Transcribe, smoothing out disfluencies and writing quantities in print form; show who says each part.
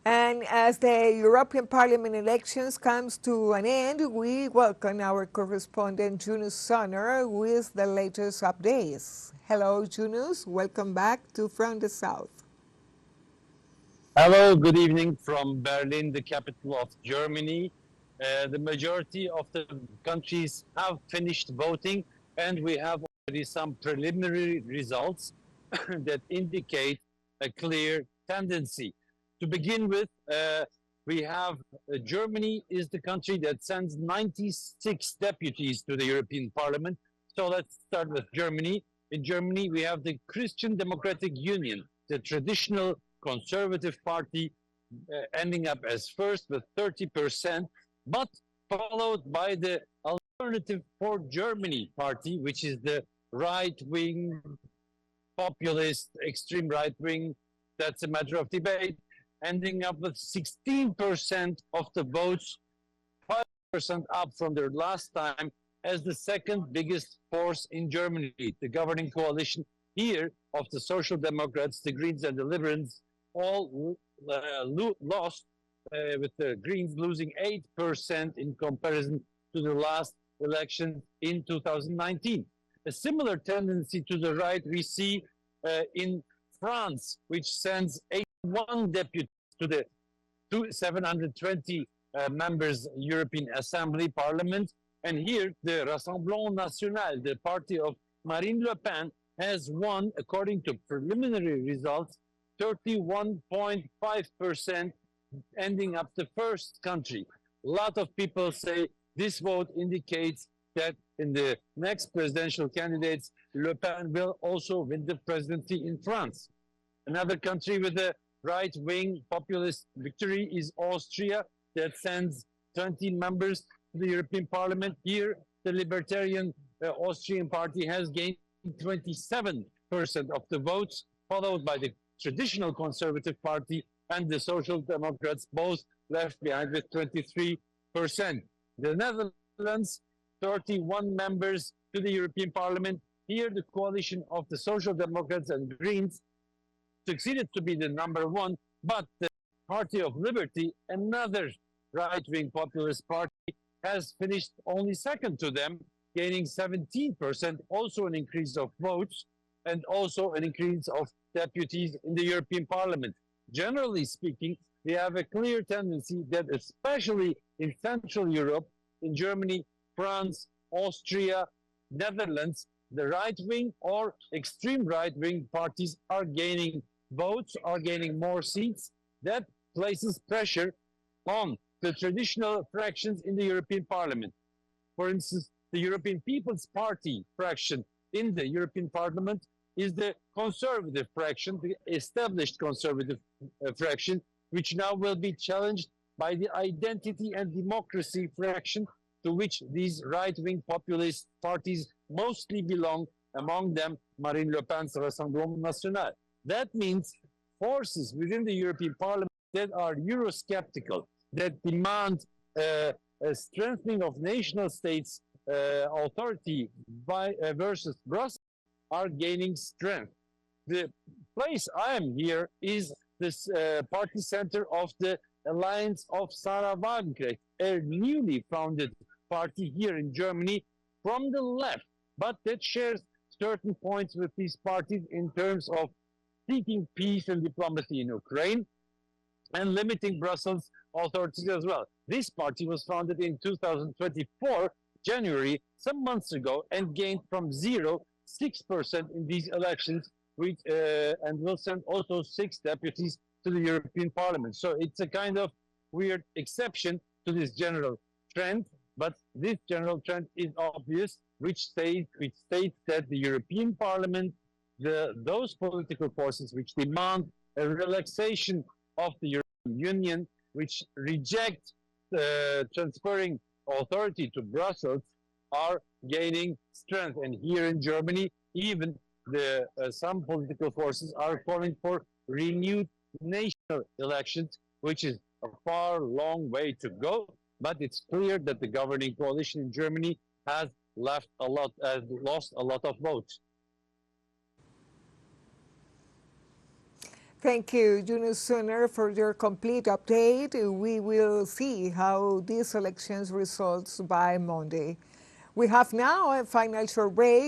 Speaker 1: And as the European Parliament elections comes to an end, we welcome our correspondent Yunus Soner with the latest updates. Hello, Yunus. Welcome back to From the South.
Speaker 2: Hello, good evening from Berlin, the capital of Germany. The majority of the countries have finished voting, and we have already some preliminary results that indicate a clear tendency. To begin with, we have Germany is the country that sends 96 deputies to the European Parliament. So let's start with Germany. In Germany, we have the Christian Democratic Union, the traditional conservative party, ending up as first with 30%, but followed by the Alternative for Germany party, which is the right-wing, populist, extreme right-wing. That's a matter of debate, ending up with 16% of the votes, 5% up from their last time, as the second biggest force in Germany. The governing coalition here of the Social Democrats, the Greens, and the Liberals all lost, with the Greens losing 8% in comparison to the last election in 2019. A similar tendency to the right we see in France, which sends 81 deputies to the 720 members European Assembly Parliament. And here, the Rassemblement National, the party of Marine Le Pen, has won, according to preliminary results, 31.5%, ending up the first country. A lot of people say this vote indicates that in the next presidential candidates, Le Pen will also win the presidency in France. Another country with a right-wing populist victory is Austria, that sends 20 members to the European Parliament. Here, the Libertarian Austrian party has gained 27% of the votes, followed by the traditional Conservative Party and the Social Democrats, both left behind with 23%. The Netherlands, 31 members to the European Parliament. Here, the coalition of the Social Democrats and Greens succeeded to be the number one, but the Party of Liberty, another right-wing populist party, has finished only second to them, gaining 17%, also an increase of votes, and also an increase of deputies in the European Parliament. Generally speaking, we have a clear tendency that especially in Central Europe, in Germany, France, Austria, Netherlands, the right-wing or extreme right-wing parties are gaining votes, are gaining more seats. That places pressure on the traditional fractions in the European Parliament. For instance, the European People's Party fraction in the European Parliament is the conservative fraction, the established conservative fraction, which now will be challenged by the Identity and Democracy fraction, to which these right-wing populist parties mostly belong, among them Marine Le Pen's Rassemblement National. That means forces within the European Parliament that are Eurosceptical, that demand a strengthening of national states' authority versus Brussels, are gaining strength. The place I am here is this party center of the Alliance of Sarah Wagenknecht, a newly founded party here in Germany from the left, but that shares certain points with these parties in terms of seeking peace and diplomacy in Ukraine and limiting Brussels authorities as well. This party was founded in 2024, January, some months ago, and gained from 6% in these elections, which, and will send also 6 deputies to the European Parliament. So it's a kind of weird exception to this general trend, but this general trend is obvious, which states that the European Parliament, those political forces which demand a relaxation of the European Union, which reject transferring authority to Brussels, are gaining strength. And here in Germany, even some political forces are calling for renewed national elections, which is a long way to go. But it's clear that the governing coalition in Germany has lost a lot of votes.
Speaker 1: Thank you, Yunus Soner, for your complete update. We will see how these elections results by Monday. We have now a final short break.